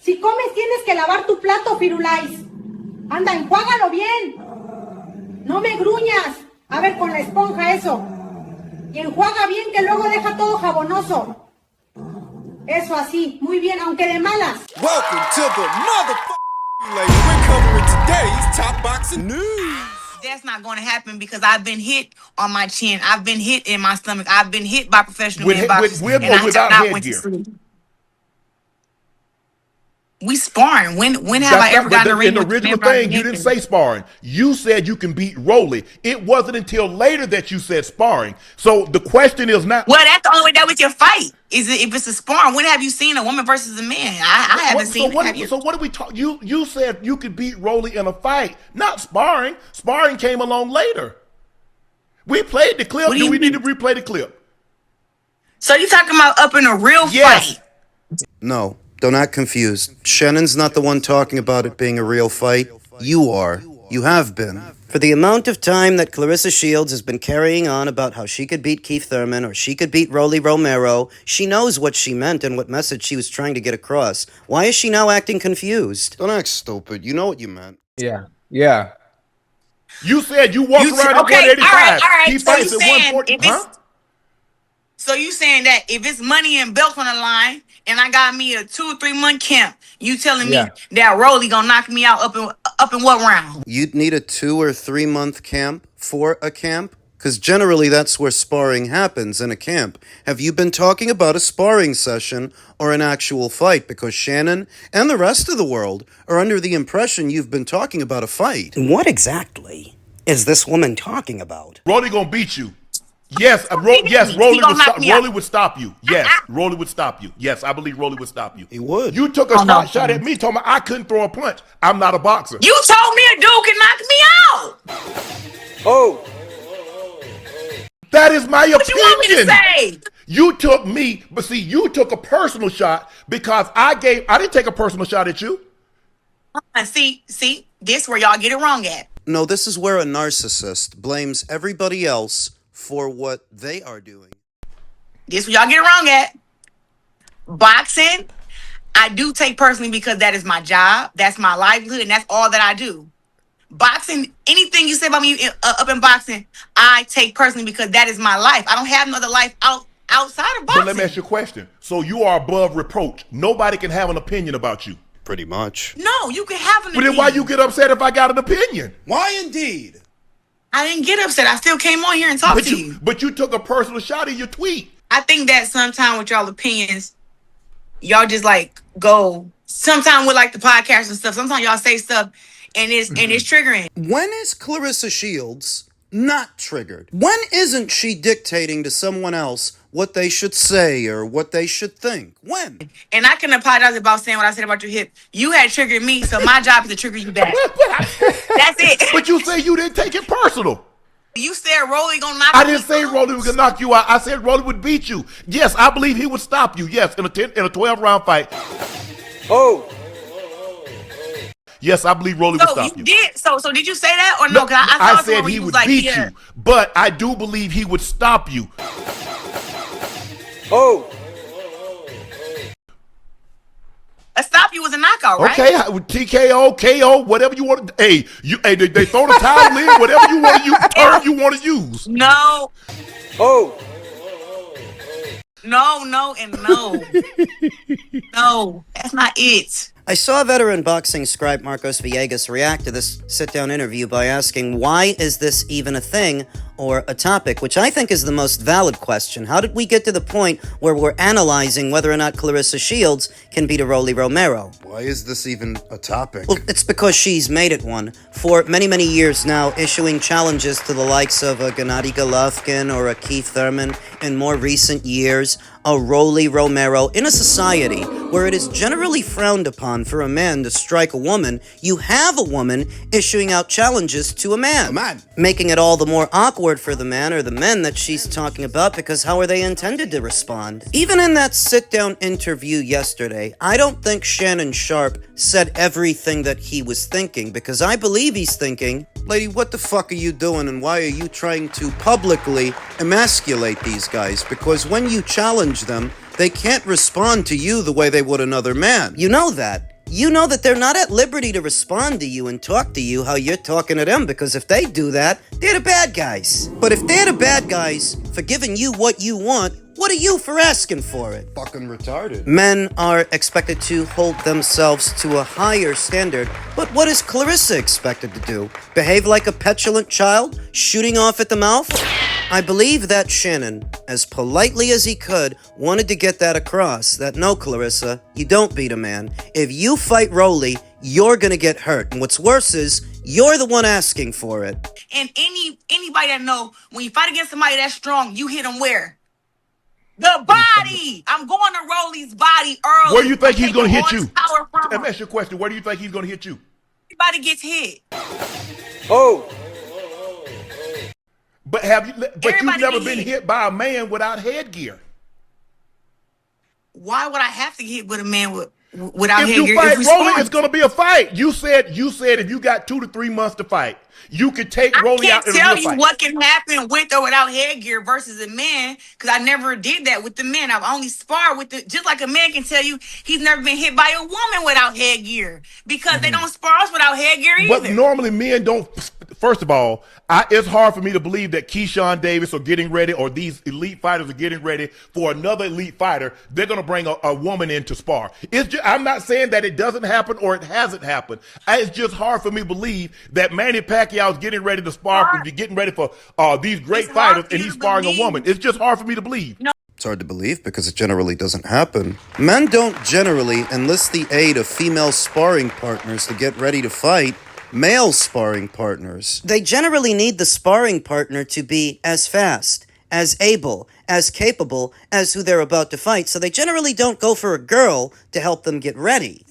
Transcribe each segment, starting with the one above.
Si comes tienes que lavar tu plato, Firulais. Anda, enjuágalo bien. No me gruñas. A ver, con la esponja eso. Y enjuaga bien que luego deja todo jabonoso. Eso así, muy bien, aunque de malas. Welcome to the motherfucking lady. We're covering today's top boxing news. That's not going to happen because I've been hit on my chin. I've been hit in my stomach. I've been hit by professional men boxers. With and or without headgear? We sparring. When have I ever gotten a ring? In the original thing, you didn't say sparring. You said you can beat Rolly. It wasn't until later that you said sparring. So the question is not. Well, that's the only way that we can fight. Is it if it's a sparring? When have you seen a woman versus a man? I haven't seen it. So what did we talk? You said you could beat Rolly in a fight, not sparring. Sparring came along later. We played the clip. Do we need to replay the clip? So you talking about up in a real fight? No. Don't act confused. Shannon's not the one talking about it being a real fight. You are. You have been. For the amount of time that Claressa Shields has been carrying on about how she could beat Keith Thurman or she could beat Rolly Romero, she knows what she meant and what message she was trying to get across. Why is she now acting confused? Don't act stupid. You know what you meant. Yeah. Yeah. You said you walk around at 185. All right. He fights at 140. So you saying that if it's money and belts on the line and I got me a 2 or 3 month camp, you telling me that Rolly gonna knock me out up in what round? You'd need a 2 or 3 month camp for a camp? Because generally that's where sparring happens, in a camp. Have you been talking about a sparring session or an actual fight? Because Shannon and the rest of the world are under the impression you've been talking about a fight. What exactly is this woman talking about? Rolly gonna beat you. Yes, Rolly would stop you. Yes, Rolly would stop you. Yes, I believe Rolly would stop you. He would. You took a shot at me, talking about I couldn't throw a punch. I'm not a boxer. You told me a dude can knock me out. Oh. That is my opinion. What you want me to say? You took me, but see, you took a personal shot because I didn't take a personal shot at you. See, this where y'all get it wrong at. No, this is where a narcissist blames everybody else for what they are doing. This where y'all get it wrong at. Boxing, I do take personally because that is my job, that's my livelihood, and that's all that I do. Boxing, anything you say about me up in boxing, I take personally because that is my life. I don't have no other life outside of boxing. But let me ask you a question. So you are above reproach. Nobody can have an opinion about you. Pretty much. No, you can have an opinion. But then why you get upset if I got an opinion? Why indeed? I didn't get upset. I still came on here and talked to you. But you took a personal shot in your tweet. I think that sometime with y'all opinions, y'all just like go. Sometimes with like the podcast and stuff, sometimes y'all say stuff and it's triggering. When is Claressa Shields not triggered? When isn't she dictating to someone else what they should say or what they should think? When? And I can apologize about saying what I said about your hip. You had triggered me, so my job is to trigger you back. That's it. But you say you didn't take it personal. You said Rolly gonna knock you out. I didn't say Rolly was gonna knock you out. I said Rolly would beat you. Yes, I believe he would stop you. Yes, in a 12-round fight. Oh. Yes, I believe Rolly would stop you. So did you say that or no? Because I said he would beat you, but I do believe he would stop you. Oh. A stop you was a knockout, right? Okay, TKO, KO, whatever you want. Hey, they throw the towel in, whatever you want to use, term you want to use. No. Oh. No, and no. No, that's not it. I saw veteran boxing scribe Marcos Villegas react to this sit-down interview by asking, why is this even a thing or a topic? Which I think is the most valid question. How did we get to the point where we're analyzing whether or not Claressa Shields can beat a Rolly Romero? Why is this even a topic? Well, it's because she's made it one. For many, many years now, issuing challenges to the likes of a Gennady Golovkin or a Keith Thurman. In more recent years, a Rolly Romero. In a society where it is generally frowned upon for a man to strike a woman, you have a woman issuing out challenges to a man. Making it all the more awkward for the man or the men that she's talking about, because how are they intended to respond? Even in that sit-down interview yesterday, I don't think Shannon Sharpe said everything that he was thinking, because I believe he's thinking, lady, what the fuck are you doing and why are you trying to publicly emasculate these guys? Because when you challenge them, they can't respond to you the way they would another man. You know that. you know that they're not at liberty to respond to you and talk to you how you're talking to them, because if they do that, they're the bad guys. But if they're the bad guys for giving you what you want, what are you for asking for it? Fucking retarded. Men are expected to hold themselves to a higher standard, but what is Claressa expected to do? Behave like a petulant child, shooting off at the mouth? I believe that Shannon, as politely as he could, wanted to get that across, that no, Claressa, you don't beat a man. If you fight Rolly, you're gonna get hurt, and what's worse is, you're the one asking for it. And anybody that know, when you fight against somebody that's strong, you hit them where? The body! I'm going to Rolly's body early. Where do you think he's going to hit you? Let Let me ask you a question. Where do you think he's going to hit you? Everybody gets hit. Oh! But you've Everybody never get been hit. hit by a man without headgear. Why would I have to get hit with a man without If headgear? you fight we Rolly, sparring? it's going to be a fight. You said if you got 2 to 3 months to fight, you could take I Rolly can't out in a tell real you fight. what can happen with or without headgear versus a man, because I never did that with the men. I've only sparred with just like a man can tell you he's never been hit by a woman without headgear, because they don't spar us without headgear either. But normally men don't. First of all, it's hard for me to believe that Keyshawn Davis are getting ready, or these elite fighters are getting ready for another elite fighter. They're going to bring a woman in to spar. I'm not saying that it doesn't happen or it hasn't happened. It's just hard for me to believe that Manny Pacquiao is getting ready to spar, getting ready for these great It's hard fighters, for and you he's to sparring a believe. woman. It's just hard for me to believe. It's hard to believe because it generally doesn't happen. Men don't generally enlist the aid of female sparring partners to get ready to fight male sparring partners. They generally need the sparring partner to be as fast, as able, as capable as who they're about to fight, so they generally don't go for a girl to help them get ready.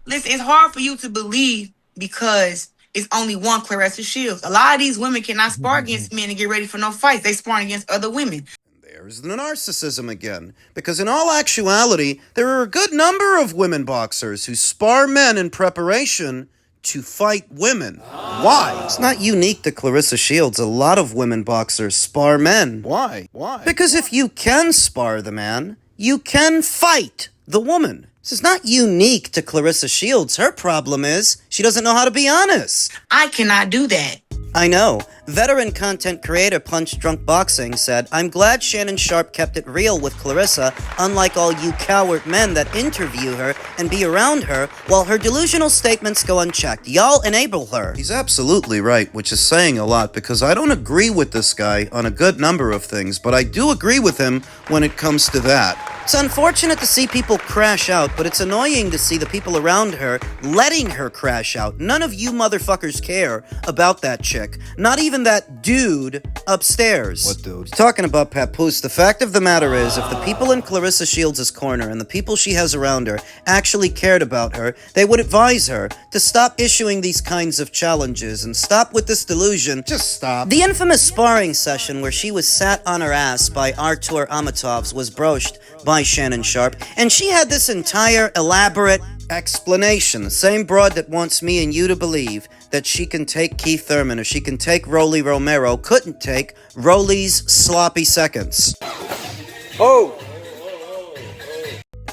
Listen, it's hard for you to believe because it's only one Claressa Shields. A lot of these women cannot spar against men and get ready for no fights. They sparring against other women. There's the narcissism again. Because in all actuality, there are a good number of women boxers who spar men in preparation to fight women. Why? It's not unique to Claressa Shields. A lot of women boxers spar men. Why? Why? Because if you can spar the man, you can fight the woman. This is not unique to Claressa Shields. Her problem is she doesn't know how to be honest. I cannot do that. I know. Veteran content creator Punch Drunk Boxing said, "I'm glad Shannon Sharpe kept it real with Claressa, unlike all you coward men that interview her and be around her while her delusional statements go unchecked. Y'all enable her." He's absolutely right, which is saying a lot because I don't agree with this guy on a good number of things, but I do agree with him when it comes to that. It's unfortunate to see people crash out, but it's annoying to see the people around her letting her crash out. None of you motherfuckers care about that chick. Not even that dude upstairs. What dude? Talking about Papoose, the fact of the matter is, if the people in Claressa Shields' corner and the people she has around her actually cared about her, they would advise her to stop issuing these kinds of challenges and stop with this delusion. Just stop. The infamous sparring session where she was sat on her ass by Artur Amatovs was broached by Shannon Sharpe, and she had this entire elaborate explanation. The same broad that wants me and you to believe that she can take Keith Thurman or she can take Rolly Romero couldn't take Rolly's sloppy seconds. Oh!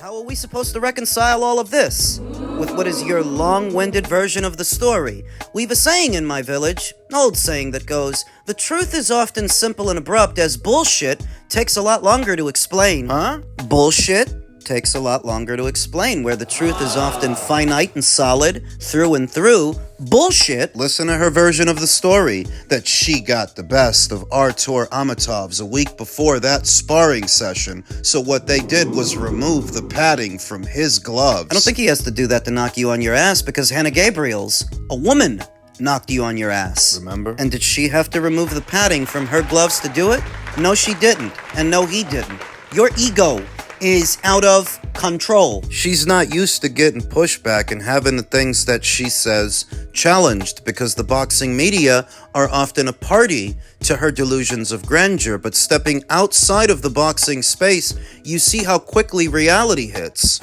How are we supposed to reconcile all of this with what is your long-winded version of the story? We've a saying in my village, an old saying that goes, "The truth is often simple and abrupt as bullshit takes a lot longer to explain." Huh? Bullshit takes a lot longer to explain, where the truth is often finite and solid, through and through. Bullshit. Listen to her version of the story, that she got the best of Artur Amatovs a week before that sparring session, so what they did was remove the padding from his gloves. I don't think he has to do that to knock you on your ass, because Hannah Gabriel's a woman knocked you on your ass. Remember? And did she have to remove the padding from her gloves to do it? No, she didn't. And no, he didn't. Your ego is out of control. She's not used to getting pushback and having the things that she says challenged, because the boxing media are often a party to her delusions of grandeur, but stepping outside of the boxing space, you see how quickly reality hits.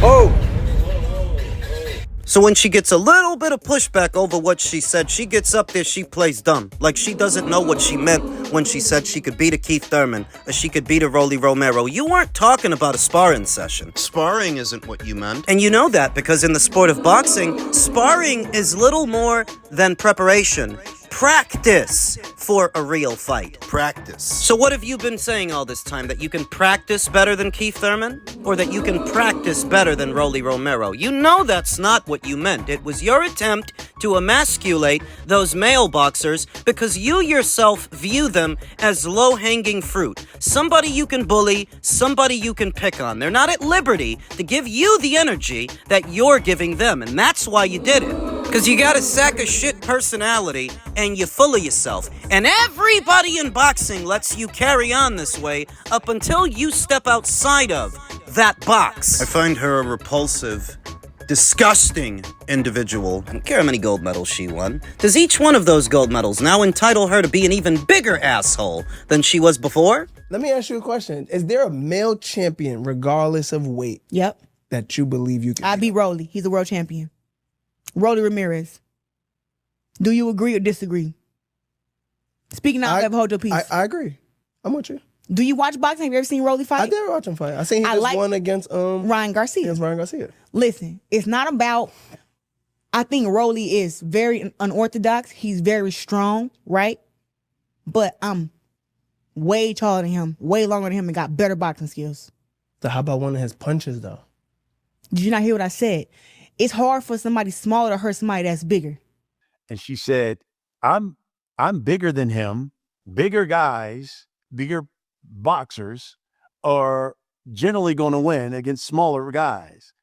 Oh! So when she gets a little bit of pushback over what she said, she gets up there, she plays dumb. Like she doesn't know what she meant when she said she could beat a Keith Thurman or she could beat a Romero. You weren't talking about a sparring session. Sparring isn't what you meant. And you know that because in the sport of boxing, sparring is little more than preparation. Practice for a real fight. Practice. So what have you been saying all this time? That you can practice better than Keith Thurman? Or that you can practice better than Rolly Romero? You know that's not what you meant. It was your attempt to emasculate those male boxers because you yourself view them as low-hanging fruit. Somebody you can bully, somebody you can pick on. They're not at liberty to give you the energy that you're giving them, and that's why you did it. Because you got a sack of shit personality and you're full of yourself. And everybody in boxing lets you carry on this way up until you step outside of that box. I find her a repulsive, disgusting individual. I don't care how many gold medals she won. Does each one of those gold medals now entitle her to be an even bigger asshole than she was before? Let me ask you a question. Is there a male champion, regardless of weight, Yep. that you believe you can I beat Rolly. He's a world champion. Rolly Ramirez. Do you agree or disagree? Speaking out, hold your peace. I agree. I'm with you. Do you watch boxing? Have you ever seen Rolly fight? I did watch him fight. I seen he just won against Ryan Garcia. Against Ryan Garcia. Listen, it's not about. I think Rolly is very unorthodox. He's very strong, right? But I'm way taller than him, way longer than him, and got better boxing skills. So how about one of his punches though? Did you not hear what I said? It's hard for somebody smaller to hurt somebody that's bigger. And she said, I'm bigger than him. Bigger guys, bigger boxers are generally going to win against smaller guys.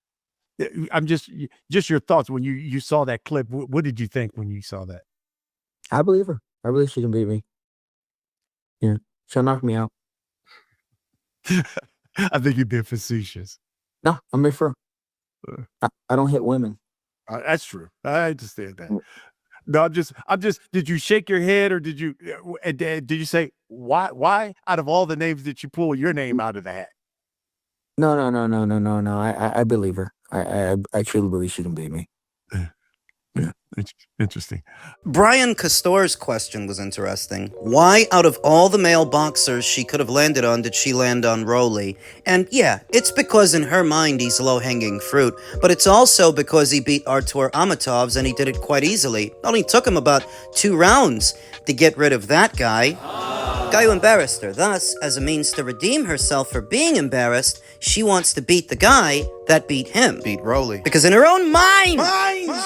I'm just your thoughts when you saw that clip. What did you think when you saw that? I believe her. I believe she can beat me. Yeah, she'll knock me out. I think you've been facetious. No, I'm here for her. I don't hit women. That's true. I understand that. No, I'm just. Did you shake your head or did you say why out of all the names did you pull your name out of the hat? No. I believe her. I truly believe she can beat me. Yeah, interesting. Brian Castor's question was interesting. Why, out of all the male boxers she could have landed on, did she land on Rolly? And yeah, it's because in her mind he's low-hanging fruit, but it's also because he beat Artur Amatovs and he did it quite easily. It only took him about 2 rounds to get rid of that guy who embarrassed her. Thus, as a means to redeem herself for being embarrassed, she wants to beat the guy that beat him. Beat Rolly. Because in her own mind,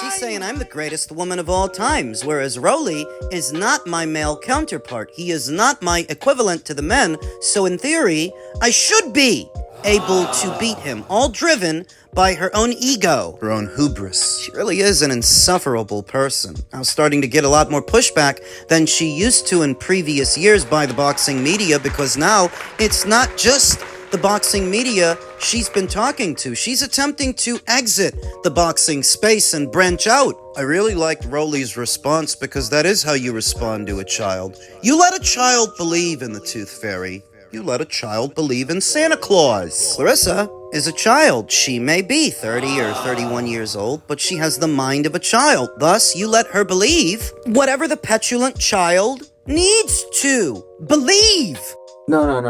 she's saying, I'm the greatest woman of all times, whereas Rolly is not my male counterpart. He is not my equivalent to the men, so in theory, I should be able to beat him, all driven by her own ego. Her own hubris. She really is an insufferable person. Now starting to get a lot more pushback than she used to in previous years by the boxing media, because now it's not just the boxing media she's been talking to. She's attempting to exit the boxing space and branch out. I really liked Rolly's response because that is how you respond to a child. You let a child believe in the Tooth Fairy. You let a child believe in Santa Claus. Claressa is a child. She may be 30 or 31 years old, but she has the mind of a child. Thus, you let her believe whatever the petulant child needs to believe. No.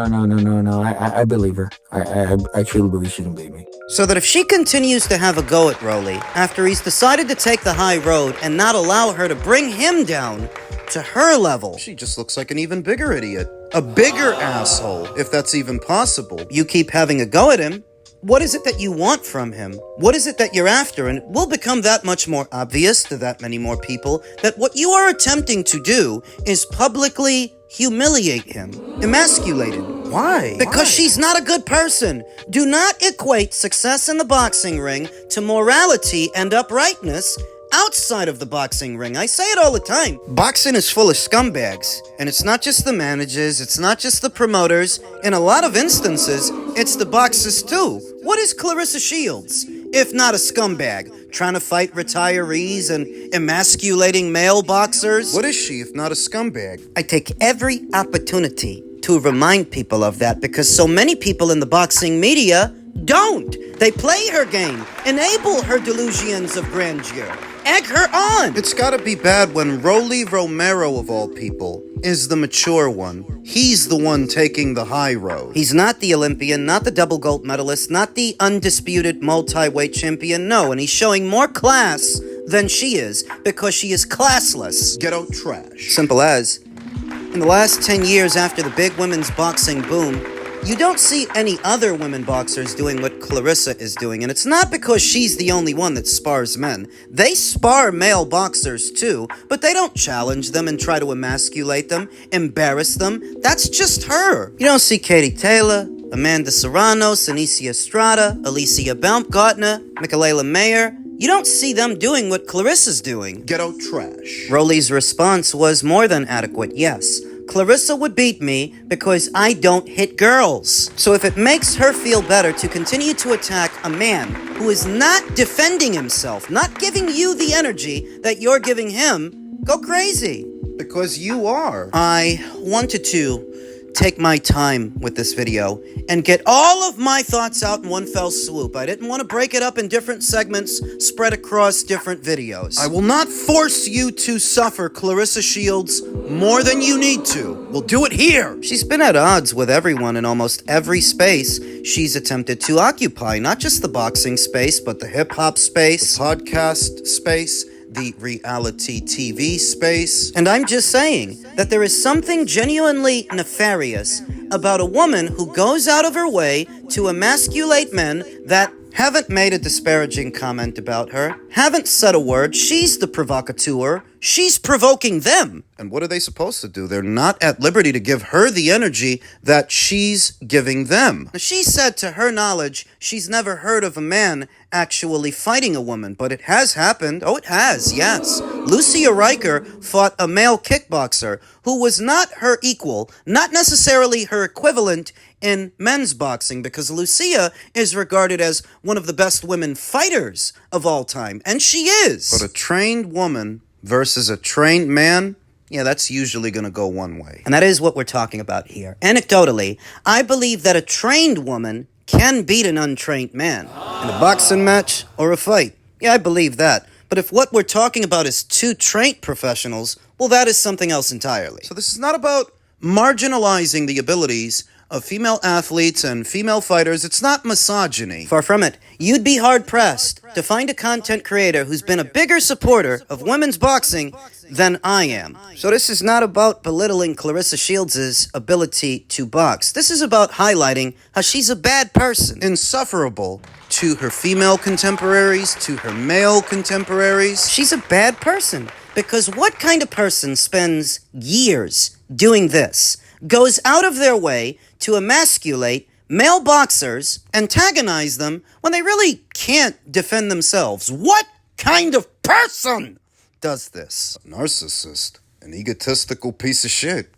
I believe her. I truly believe she can beat me. So that if she continues to have a go at Rolly, after he's decided to take the high road and not allow her to bring him down to her level, she just looks like an even bigger idiot. A bigger asshole, if that's even possible. You keep having a go at him. What is it that you want from him? What is it that you're after? And it will become that much more obvious to that many more people that what you are attempting to do is publicly humiliate him, emasculate him. Why? Because she's not a good person. Do not equate success in the boxing ring to morality and uprightness outside of the boxing ring. I say it all the time. Boxing is full of scumbags. And it's not just the managers, it's not just the promoters. In a lot of instances, it's the boxers too. What is Claressa Shields, if not a scumbag? Trying to fight retirees and emasculating male boxers? What is she, if not a scumbag? I take every opportunity to remind people of that because so many people in the boxing media don't. They play her game, enable her delusions of grandeur, egg her on. It's gotta be bad when Romero, of all people, is the mature one. He's the one taking the high road. He's not the Olympian, not the double gold medalist, not the undisputed multi-weight champion, no, and he's showing more class than she is because she is classless. Ghetto trash. Simple as. In the last 10 years after the big women's boxing boom, you don't see any other women boxers doing what Claressa is doing, and it's not because she's the only one that spars men. They spar male boxers too, but they don't challenge them and try to emasculate them, embarrass them. That's just her. You don't see Katie Taylor, Amanda Serrano, Sinicia Estrada, Alicia Baumgartner, Michaela Mayer. You don't see them doing what Claressa's doing. Ghetto trash. Rolly's response was more than adequate, yes. Claressa would beat me because I don't hit girls. So if it makes her feel better to continue to attack a man who is not defending himself, not giving you the energy that you're giving him, go crazy. Because you are. I wanted to take my time with this video and get all of my thoughts out in one fell swoop. I didn't want to break it up in different segments spread across different videos. I will not force you to suffer, Claressa Shields, more than you need to. We'll do it here. She's been at odds with everyone in almost every space she's attempted to occupy. Not just the boxing space, but the hip-hop space, the podcast space, the reality TV space. And I'm just saying that there is something genuinely nefarious about a woman who goes out of her way to emasculate men that haven't made a disparaging comment about her, haven't said a word. She's the provocateur. She's provoking them. And what are they supposed to do? They're not at liberty to give her the energy that she's giving them. She said to her knowledge, she's never heard of a man actually fighting a woman, but it has happened. Oh, it has, yes. Lucia Riker fought a male kickboxer who was not her equal, not necessarily her equivalent in men's boxing, because Lucia is regarded as one of the best women fighters of all time, and she is. But a trained woman versus a trained man, yeah, that's usually going to go one way. And that is what we're talking about here. Anecdotally, I believe that a trained woman can beat an untrained man in a boxing match or a fight. Yeah, I believe that. But if what we're talking about is two trained professionals, well, that is something else entirely. So this is not about marginalizing the abilities of female athletes and female fighters. It's not misogyny. Far from it. You'd be hard-pressed to find a content creator who's been a bigger supporter of women's boxing than I am. So this is not about belittling Claressa Shields' ability to box. This is about highlighting how she's a bad person. Insufferable to her female contemporaries, to her male contemporaries. She's a bad person. Because what kind of person spends years doing this? Goes out of their way to emasculate male boxers, antagonize them when they really can't defend themselves. What kind of person does this? A narcissist. An egotistical piece of shit.